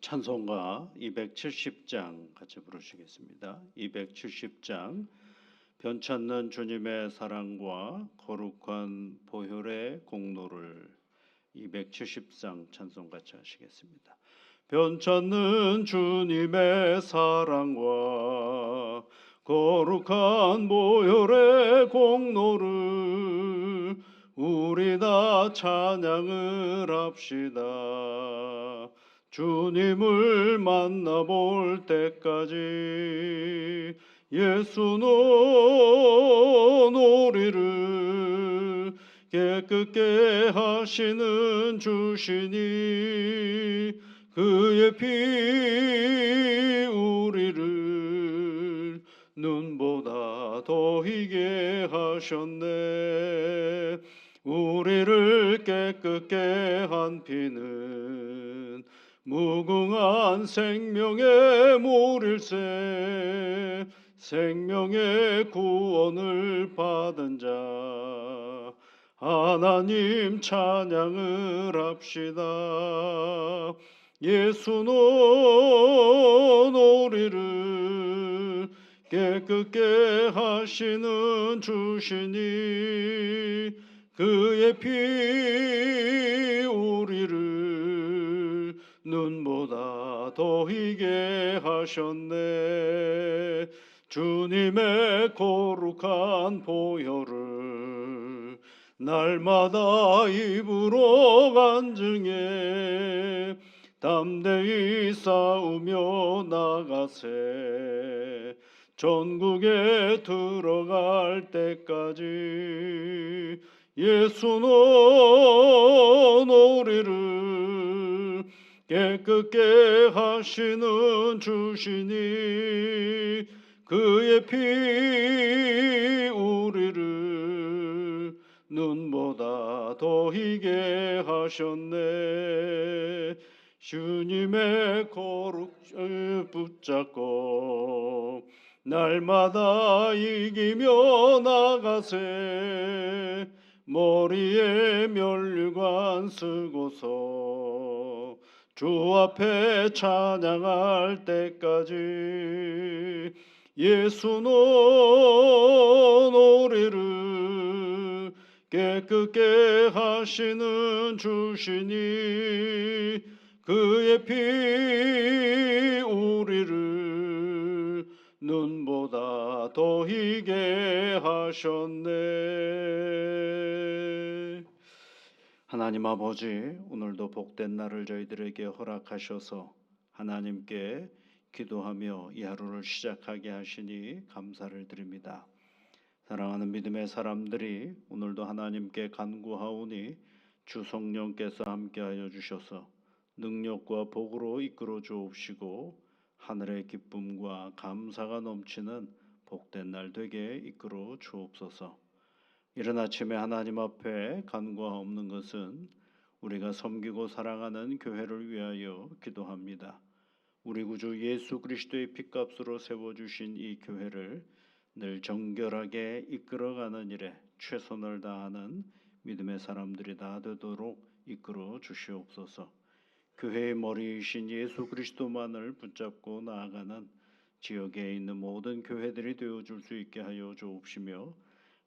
찬송가 270장 같이 부르시겠습니다. 270장 변찮는 주님의 사랑과 거룩한 보혈의 공로를 270장 찬송 같이 하시겠습니다. 변찮는 주님의 사랑과 거룩한 보혈의 공로를 우리 다 찬양을 합시다. 주님을 만나볼 때까지 예수는 우리를 깨끗게 하시는 주시니 그의 피 우리를 눈보다 더 희게 하셨네. 우리를 깨끗게 한 피는 무궁한 생명의 물일세. 생명의 구원을 받은 자 하나님 찬양을 합시다. 예수는 우리를 깨끗게 하시는 주시니 그의 피 우리를 눈보다 더 희게 하셨네. 주님의 거룩한 보혈을 날마다 입으로 간증해 담대히 싸우며 나가세. 전국에 들어갈 때까지 예수는 우리를 깨끗게 하시는 주시니 그의 피 우리를 눈보다 더 희게 하셨네. 주님의 거룩을 붙잡고 날마다 이기며 나가세. 머리에 면류관 쓰고서 주 앞에 찬양할 때까지 예수는 우리를 깨끗게 하시는 주시니 그의 피 우리를 눈보다 더 희게 하셨네. 하나님 아버지, 오늘도 복된 날을 저희들에게 허락하셔서 하나님께 기도하며 이 하루를 시작하게 하시니 감사를 드립니다. 사랑하는 믿음의 사람들이 오늘도 하나님께 간구하오니 주 성령께서 함께하여 주셔서 능력과 복으로 이끌어 주옵시고 하늘의 기쁨과 감사가 넘치는 복된 날 되게 이끌어 주옵소서. 이른 아침에 하나님 앞에 간구하옵는 것은 우리가 섬기고 사랑하는 교회를 위하여 기도합니다. 우리 구주 예수 그리스도의 피값으로 세워주신 이 교회를 늘 정결하게 이끌어가는 일에 최선을 다하는 믿음의 사람들이 다 되도록 이끌어 주시옵소서. 교회의 머리이신 예수 그리스도만을 붙잡고 나아가는 지역에 있는 모든 교회들이 되어줄 수 있게 하여 주옵시며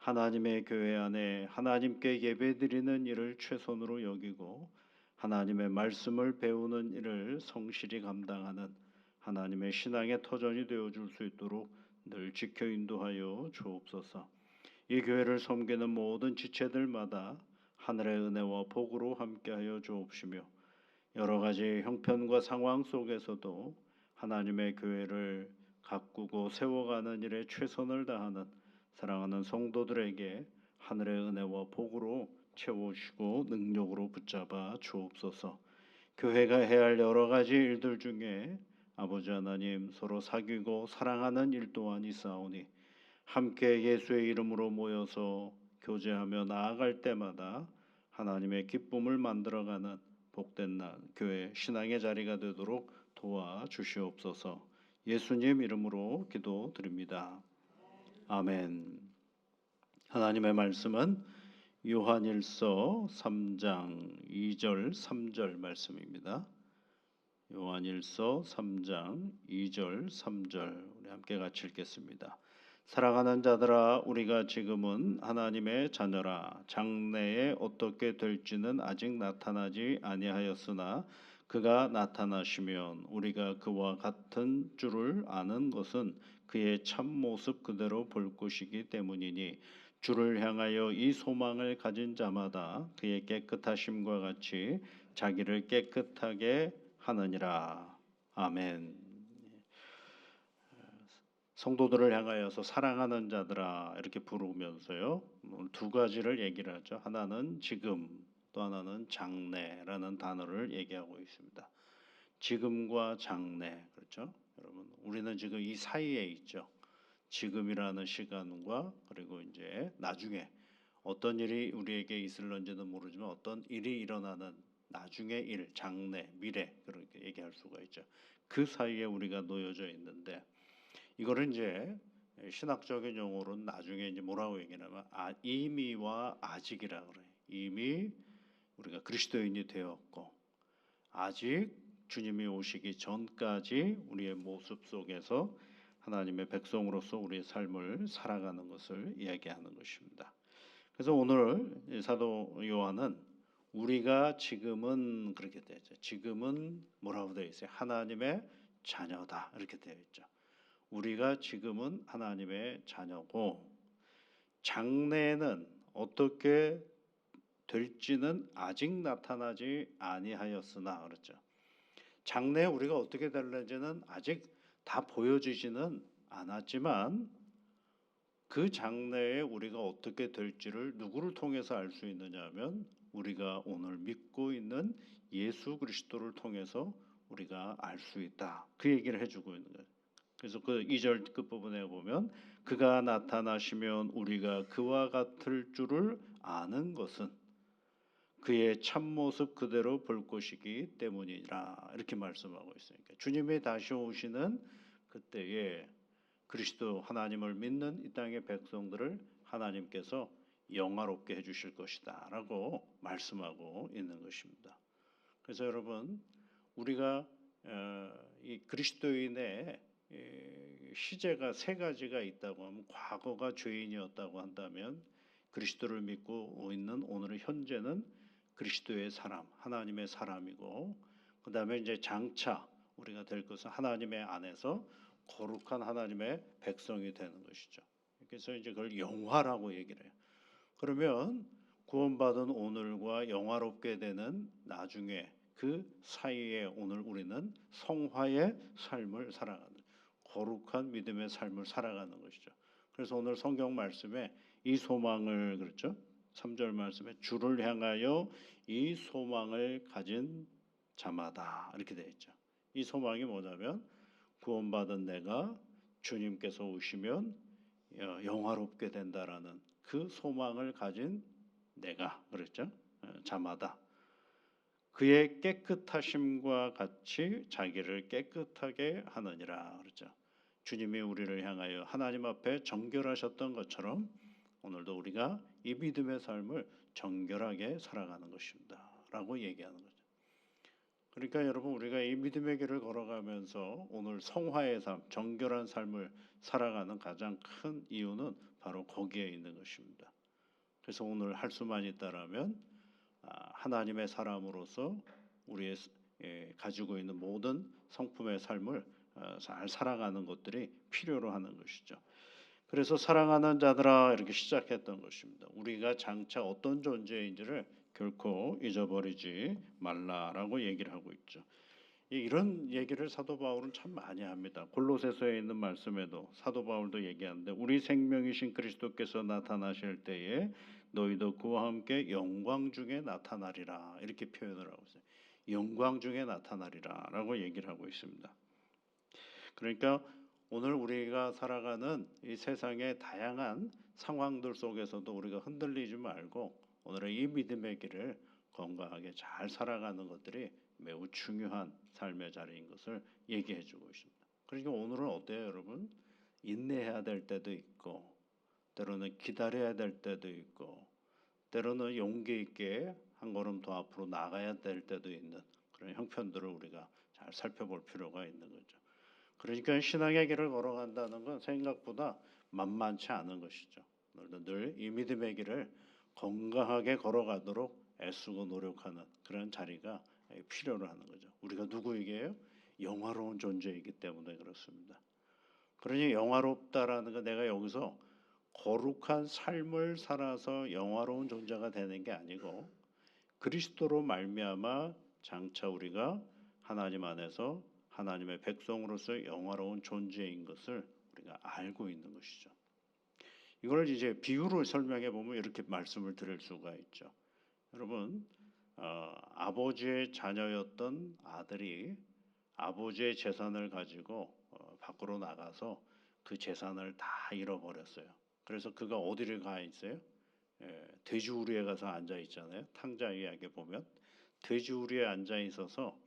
하나님의 교회 안에 하나님께 예배드리는 일을 최선으로 여기고 하나님의 말씀을 배우는 일을 성실히 감당하는 하나님의 신앙의 터전이 되어줄 수 있도록 늘 지켜 인도하여 주옵소서. 이 교회를 섬기는 모든 지체들마다 하늘의 은혜와 복으로 함께하여 주옵시며 여러 가지 형편과 상황 속에서도 하나님의 교회를 가꾸고 세워가는 일에 최선을 다하는 사랑하는 성도들에게 하늘의 은혜와 복으로 채워주시고 능력으로 붙잡아 주옵소서. 교회가 해야 할 여러 가지 일들 중에 아버지 하나님 서로 사귀고 사랑하는 일 또한 있사오니 함께 예수의 이름으로 모여서 교제하며 나아갈 때마다 하나님의 기쁨을 만들어가는 복된 날 교회 신앙의 자리가 되도록 도와주시옵소서. 예수님 이름으로 기도드립니다. 아멘. 하나님의 말씀은 요한일서 3장 2절 3절 말씀입니다. 요한일서 3장 2절 3절 우리 함께 같이 읽겠습니다. 사랑하는 자들아, 우리가 지금은 하나님의 자녀라. 장래에 어떻게 될지는 아직 나타나지 아니하였으나 그가 나타나시면 우리가 그와 같은 줄을 아는 것은 그의 참 모습 그대로 볼 것이기 때문이니, 주를 향하여 이 소망을 가진 자마다 그의 깨끗하심과 같이 자기를 깨끗하게 하느니라. 아멘. 성도들을 향하여서 사랑하는 자들아 이렇게 부르면서요, 오늘 두 가지를 얘기를 하죠. 하나는 지금, 또 하나는 장래라는 단어를 얘기하고 있습니다. 지금과 장래, 그렇죠? 여러분, 우리는 지금 이 사이에 있죠. 지금이라는 시간과 그리고 이제 나중에 어떤 일이 우리에게 있을런지는 모르지만 어떤 일이 일어나는 나중의 일, 장래, 미래, 그렇게 얘기할 수가 있죠. 그 사이에 우리가 놓여져 있는데, 이거를 이제 신학적인 용어로는 나중에 이제 뭐라고 얘기하냐면 이미와 아직이라 그래요. 이미 우리가 그리스도인이 되었고, 아직 주님이 오시기 전까지 우리의 모습 속에서 하나님의 백성으로서 우리의 삶을 살아가는 것을 이야기하는 것입니다. 그래서 오늘 사도 요한은 우리가 지금은 그렇게 되어 있죠. 지금은 뭐라고 되어 있어요? 하나님의 자녀다, 이렇게 되어 있죠. 우리가 지금은 하나님의 자녀고, 장래에는 어떻게 될지는 아직 나타나지 아니하였으나, 그렇죠. 장래에 우리가 어떻게 될는지는 아직 다 보여지지는 않았지만, 그 장래에 우리가 어떻게 될지를 누구를 통해서 알 수 있느냐 하면 우리가 오늘 믿고 있는 예수 그리스도를 통해서 우리가 알 수 있다, 그 얘기를 해주고 있는 거예요. 그래서 그 2절 끝부분에 보면 그가 나타나시면 우리가 그와 같을 줄을 아는 것은 그의 참모습 그대로 볼 것이기 때문이라, 이렇게 말씀하고 있으니까 주님이 다시 오시는 그때에 그리스도 하나님을 믿는 이 땅의 백성들을 하나님께서 영화롭게 해주실 것이다 라고 말씀하고 있는 것입니다. 그래서 여러분, 우리가 이 그리스도인의 시제가 세 가지가 있다고 하면, 과거가 죄인이었다고 한다면 그리스도를 믿고 있는 오늘의 현재는 그리스도의 사람, 하나님의 사람이고, 그 다음에 이제 장차 우리가 될 것은 하나님의 안에서 거룩한 하나님의 백성이 되는 것이죠. 그래서 이제 그걸 영화라고 얘기를 해요. 그러면 구원받은 오늘과 영화롭게 되는 나중에 그 사이에 오늘 우리는 성화의 삶을 살아가는, 거룩한 믿음의 삶을 살아가는 것이죠. 그래서 오늘 성경 말씀에 이 소망을, 그렇죠? 3절 말씀에 주를 향하여 이 소망을 가진 자마다, 이렇게 되어 있죠. 이 소망이 뭐냐면 구원받은 내가 주님께서 오시면 영화롭게 된다라는 그 소망을 가진 내가, 그랬죠? 자마다 그의 깨끗하심과 같이 자기를 깨끗하게 하느니라, 그렇죠? 주님이 우리를 향하여 하나님 앞에 정결하셨던 것처럼 오늘도 우리가 이 믿음의 삶을 정결하게 살아가는 것입니다 라고 얘기하는 거죠. 그러니까 여러분, 우리가 이 믿음의 길을 걸어가면서 오늘 성화의 삶, 정결한 삶을 살아가는 가장 큰 이유는 바로 거기에 있는 것입니다. 그래서 오늘 할 수만 있다라면 하나님의 사람으로서 우리의 가지고 있는 모든 성품의 삶을 잘 살아가는 것들이 필요로 하는 것이죠. 그래서 사랑하는 자들아 이렇게 시작했던 것입니다. 우리가 장차 어떤 존재인지를 결코 잊어버리지 말라라고 얘기를 하고 있죠. 이런 얘기를 사도 바울은 참 많이 합니다. 골로새서에 있는 말씀에도 사도 바울도 얘기하는데, 우리 생명이신 그리스도께서 나타나실 때에 너희도 그와 함께 영광 중에 나타나리라, 이렇게 표현을 하고 있어요. 영광 중에 나타나리라라고 얘기를 하고 있습니다. 그러니까 오늘 우리가 살아가는 이 세상의 다양한 상황들 속에서도 우리가 흔들리지 말고 오늘의 이 믿음의 길을 건강하게 잘 살아가는 것들이 매우 중요한 삶의 자리인 것을 얘기해주고 있습니다. 그러니까 오늘은 어때요, 여러분? 인내해야 될 때도 있고, 때로는 기다려야 될 때도 있고, 때로는 용기 있게 한 걸음 더 앞으로 나가야 될 때도 있는 그런 형편들을 우리가 잘 잘 살펴볼 필요가 있는 거죠. 그러니까 신앙의 길을 걸어간다는 건 생각보다 만만치 않은 것이죠. 오늘도 늘 이 믿음의 길을 건강하게 걸어가도록 애쓰고 노력하는 그런 자리가 필요로 하는 거죠. 우리가 누구에게요? 영화로운 존재이기 때문에 그렇습니다. 그러니 영화롭다라는 건 내가 여기서 거룩한 삶을 살아서 영화로운 존재가 되는 게 아니고 그리스도로 말미암아 장차 우리가 하나님 안에서 하나님의 백성으로서 영화로운 존재인 것을 우리가 알고 있는 것이죠. 이걸 이제 비유로 설명해 보면 이렇게 말씀을 드릴 수가 있죠. 여러분, 아버지의 자녀였던 아들이 아버지의 재산을 가지고 밖으로 나가서 그 재산을 다 잃어버렸어요. 그래서 그가 어디를 가 있어요? 돼지우리에 가서 앉아 있잖아요. 탕자 이야기 보면 돼지우리에 앉아 있어서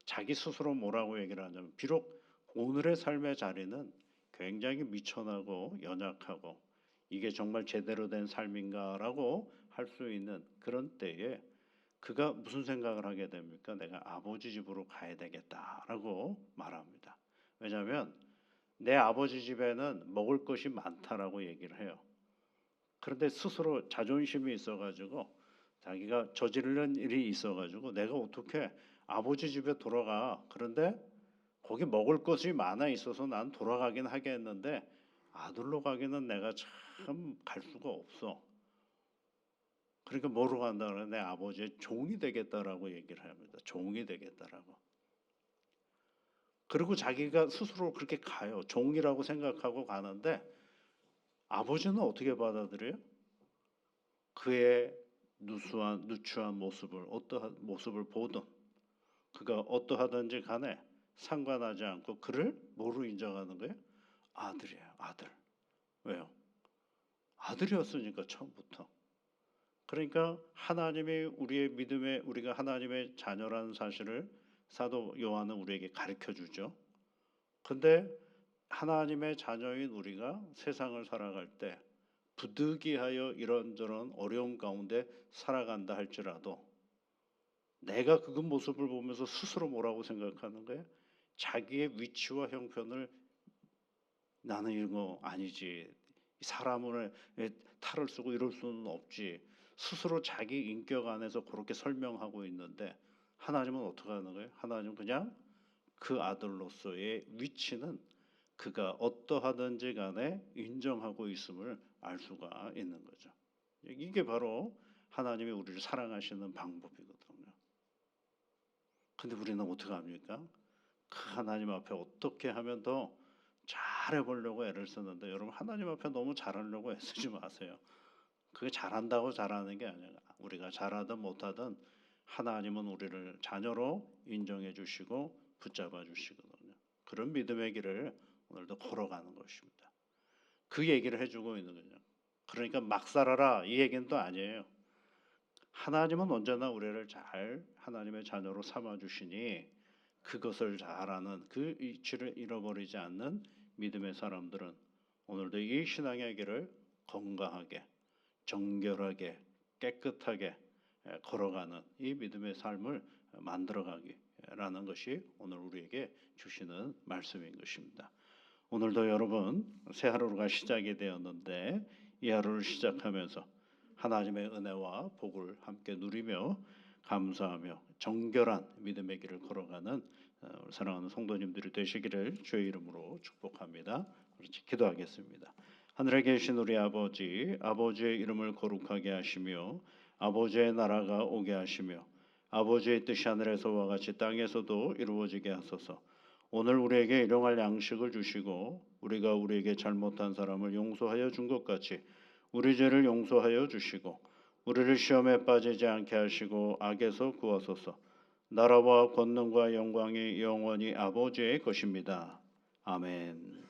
자기 스스로 뭐라고 얘기를 하냐면 비록 오늘의 삶의 자리는 굉장히 미천하고 연약하고 이게 정말 제대로 된 삶인가라고 할 수 있는 그런 때에 그가 무슨 생각을 하게 됩니까? 내가 아버지 집으로 가야 되겠다라고 말합니다. 왜냐하면 내 아버지 집에는 먹을 것이 많다라고 얘기를 해요. 그런데 스스로 자존심이 있어가지고 자기가 저지르는 일이 있어가지고 내가 어떻게 아버지 집에 돌아가. 그런데 거기 먹을 것이 많아 있어서 난 돌아가긴 하겠는데 아들로 가기는 내가 참 갈 수가 없어. 그러니까 뭐로 간다 그래? 내 아버지의 종이 되겠다라고 얘기를 합니다. 종이 되겠다라고. 그리고 자기가 스스로 그렇게 가요. 종이라고 생각하고 가는데 아버지는 어떻게 받아들여요? 그의 누추한 모습을 어떠한 모습을 보든 그가 어떠하든지 간에 상관하지 않고 그를 뭐로 인정하는 거예요? 아들이에요. 아들. 왜요? 아들이었으니까 처음부터. 그러니까 하나님이 우리의 믿음에 우리가 하나님의 자녀라는 사실을 사도 요한은 우리에게 가르쳐 주죠. 근데 하나님의 자녀인 우리가 세상을 살아갈 때 부득이하여 이런저런 어려움 가운데 살아간다 할지라도 내가 그 모습을 보면서 스스로 뭐라고 생각하는 거예요? 자기의 위치와 형편을 나는 이런 거 아니지. 사람을 탈을 쓰고 이럴 수는 없지. 스스로 자기 인격 안에서 그렇게 설명하고 있는데 하나님은 어떻게 하는 거예요? 하나님은 그냥 그 아들로서의 위치는 그가 어떠하든지 간에 인정하고 있음을 알 수가 있는 거죠. 이게 바로 하나님이 우리를 사랑하시는 방법이거든요. 근데 우리는 어떻게 합니까? 그 하나님 앞에 어떻게 하면 더 잘해보려고 애를 쓰는데 여러분 하나님 앞에 너무 잘하려고 애쓰지 마세요. 그게 잘한다고 잘하는 게 아니라 우리가 잘하든 못하든 하나님은 우리를 자녀로 인정해 주시고 붙잡아 주시거든요. 그런 믿음의 길을 오늘도 걸어가는 것입니다. 그 얘기를 해주고 있는 거죠. 그러니까 막 살아라 이 얘기는 또 아니에요. 하나님은 언제나 우리를 잘 하나님의 자녀로 삼아 주시니 그것을 잘하는 그 이치를 잃어버리지 않는 믿음의 사람들은 오늘도 이 신앙의 길을 건강하게 정결하게 깨끗하게 걸어가는 이 믿음의 삶을 만들어가기라는 것이 오늘 우리에게 주시는 말씀인 것입니다. 오늘도 여러분 새 하루가 시작이 되었는데 이 하루를 시작하면서 하나님의 은혜와 복을 함께 누리며 감사하며 정결한 믿음의 길을 걸어가는 사랑하는 성도님들이 되시기를 주의 이름으로 축복합니다. 그렇지 기도하겠습니다. 하늘에 계신 우리 아버지, 아버지의 이름을 거룩하게 하시며 아버지의 나라가 오게 하시며 아버지의 뜻이 하늘에서와 같이 땅에서도 이루어지게 하소서. 오늘 우리에게 일용할 양식을 주시고 우리가 우리에게 잘못한 사람을 용서하여 준 것 같이 우리 죄를 용서하여 주시고 우리를 시험에 빠지지 않게 하시고 악에서 구하소서. 나라와 권능과 영광이 영원히 아버지의 것입니다. 아멘.